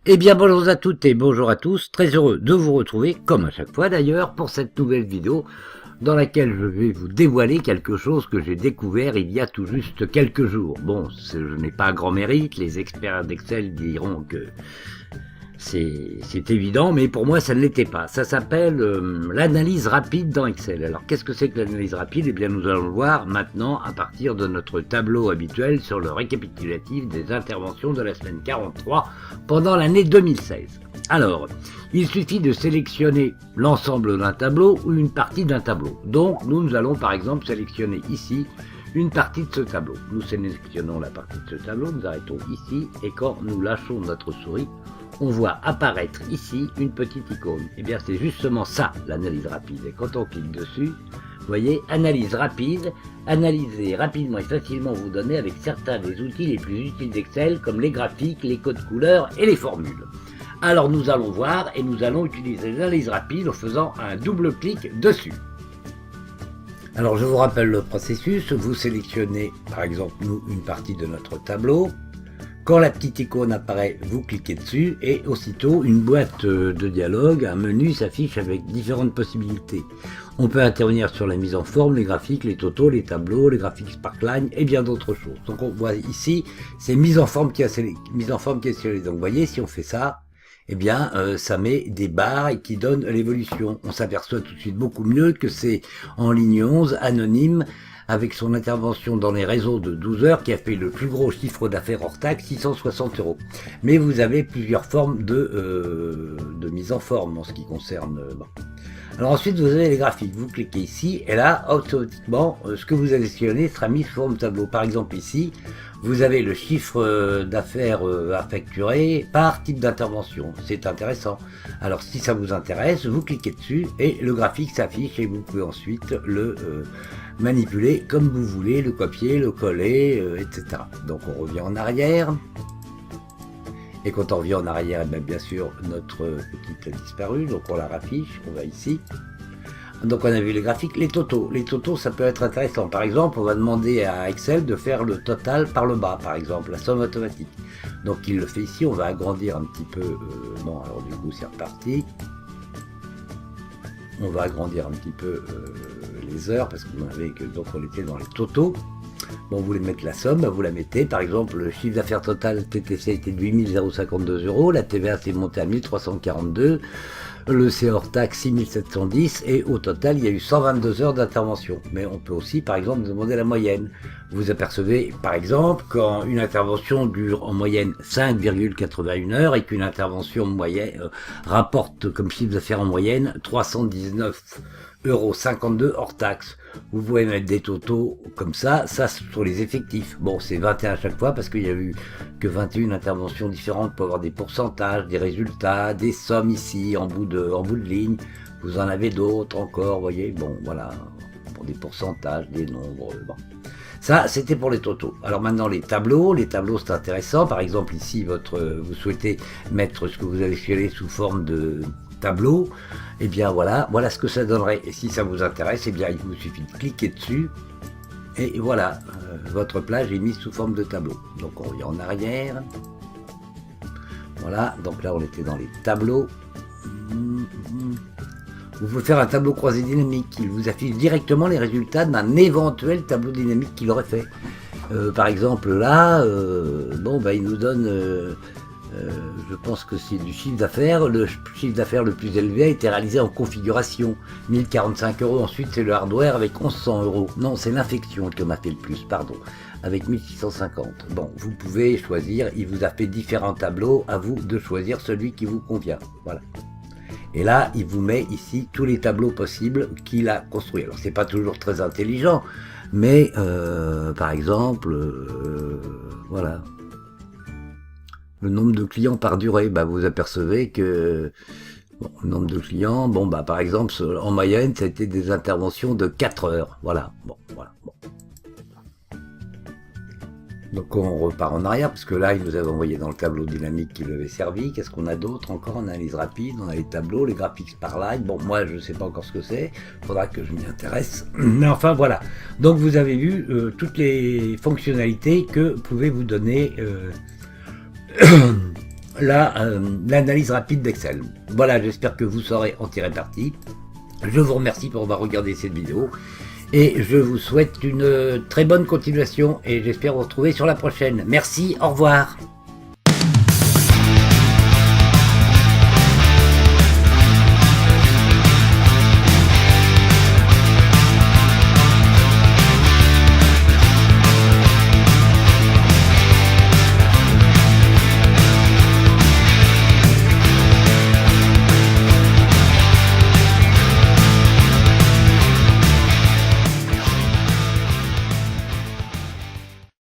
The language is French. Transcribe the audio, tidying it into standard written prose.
Eh bien bonjour à toutes et bonjour à tous, très heureux de vous retrouver, comme à chaque fois d'ailleurs, pour cette nouvelle vidéo dans laquelle je vais vous dévoiler quelque chose que j'ai découvert il y a tout juste quelques jours. Bon, je n'ai pas grand mérite, les experts d'Excel diront que c'est évident, mais pour moi ça ne l'était pas. Ça s'appelle l'analyse rapide dans Excel. Alors qu'est-ce que c'est que l'analyse rapide? Eh bien nous allons le voir maintenant à partir de notre tableau habituel sur le récapitulatif des interventions de la semaine 43 pendant l'année 2016. Alors, il suffit de sélectionner l'ensemble d'un tableau ou une partie d'un tableau. Donc nous allons par exemple sélectionner ici une partie de ce tableau. Nous sélectionnons la partie de ce tableau, nous arrêtons ici et quand nous lâchons notre souris, on voit apparaître ici une petite icône. Et bien c'est justement ça l'analyse rapide. Et quand on clique dessus, vous voyez, analyse rapide, analyser rapidement et facilement vos données avec certains des outils les plus utiles d'Excel comme les graphiques, les codes couleurs et les formules. Alors nous allons voir et nous allons utiliser l'analyse rapide en faisant un double clic dessus. Alors je vous rappelle le processus, vous sélectionnez par exemple nous une partie de notre tableau. Quand la petite icône apparaît, vous cliquez dessus et aussitôt une boîte de dialogue, un menu s'affiche avec différentes possibilités. On peut intervenir sur la mise en forme, les graphiques, les totaux, les tableaux, les graphiques Sparkline et bien d'autres choses. Donc on voit ici, c'est mise en forme qui est sélectionnée. Donc vous voyez, si on fait ça, eh bien ça met des barres et qui donne l'évolution. On s'aperçoit tout de suite beaucoup mieux que c'est en ligne 11, anonyme, avec son intervention dans les réseaux de 12 heures qui a fait le plus gros chiffre d'affaires hors taxe, 660 €. Mais vous avez plusieurs formes de mise en forme en ce qui concerne... Bon. Alors ensuite vous avez les graphiques, vous cliquez ici et là automatiquement ce que vous avez sélectionné sera mis sous forme tableau. Par exemple ici vous avez le chiffre d'affaires à facturer par type d'intervention, c'est intéressant. Alors si ça vous intéresse, vous cliquez dessus et le graphique s'affiche et vous pouvez ensuite le manipuler comme vous voulez, le copier, le coller, etc. Donc on revient en arrière. Et quand on revient en arrière, bien sûr, notre petite a disparu, donc on la raffiche, on va ici. Donc on a vu les graphiques, les totaux. Les totaux, ça peut être intéressant. Par exemple, on va demander à Excel de faire le total par le bas, par exemple, la somme automatique. Donc il le fait ici, on va agrandir un petit peu. Non, alors du coup, c'est reparti. On va agrandir un petit peu les heures, parce qu'on avait que donc on était dans les totaux. Bon, vous voulez mettre la somme, vous la mettez. Par exemple, le chiffre d'affaires total TTC était de 8 052 €, la TVA s'est montée à 1342, le C hors taxe 6710 et au total il y a eu 122 heures d'intervention. Mais on peut aussi par exemple demander la moyenne. Vous apercevez par exemple quand une intervention dure en moyenne 5,81 heures et qu'une intervention moyenne rapporte comme chiffre d'affaires en moyenne 319,52 € hors taxe. Vous pouvez mettre des totaux comme ça sur les effectifs. Bon, c'est 21 à chaque fois parce qu'il y a eu que 21 interventions différentes pour avoir des pourcentages, des résultats, des sommes ici en bout de ligne. Vous en avez d'autres encore, vous voyez. Bon, voilà, pour des pourcentages, des nombres. Bon. Ça, c'était pour les totaux. Alors maintenant, les tableaux c'est intéressant. Par exemple, ici, vous souhaitez mettre ce que vous avez sélectionné sous forme de tableau, et bien voilà ce que ça donnerait. Et si ça vous intéresse, et bien il vous suffit de cliquer dessus et voilà, votre plage est mise sous forme de tableau. Donc on revient en arrière. Voilà, donc là on était dans les tableaux. Vous pouvez faire un tableau croisé dynamique, il vous affiche directement les résultats d'un éventuel tableau dynamique qu'il aurait fait. Par exemple là, il nous donne je pense que c'est du chiffre d'affaires. Le chiffre d'affaires le plus élevé a été réalisé en configuration. 1045 €. Ensuite, c'est le hardware avec 1100 €. Non, c'est l'infection qui en a fait le plus, pardon. Avec 1650. Bon, vous pouvez choisir. Il vous a fait différents tableaux. À vous de choisir celui qui vous convient. Voilà. Et là, il vous met ici tous les tableaux possibles qu'il a construits. Alors, c'est pas toujours très intelligent. Mais, par exemple, voilà. Le nombre de clients par durée, vous apercevez que le nombre de clients, par exemple, en moyenne, ça a été des interventions de 4 heures. Voilà. Bon. Donc on repart en arrière, parce que là, il nous avait envoyé dans le tableau dynamique qui lui avait servi. Qu'est-ce qu'on a d'autre encore? En analyse rapide, on a les tableaux, les graphiques Sparkline. Bon, moi, je ne sais pas encore ce que c'est. Il faudra que je m'y intéresse. Mais enfin, voilà. Donc vous avez vu toutes les fonctionnalités que pouvait vous donner l'analyse rapide d'Excel. Voilà, j'espère que vous saurez en tirer parti. Je vous remercie pour avoir regardé cette vidéo et je vous souhaite une très bonne continuation et j'espère vous retrouver sur la prochaine. Merci, au revoir.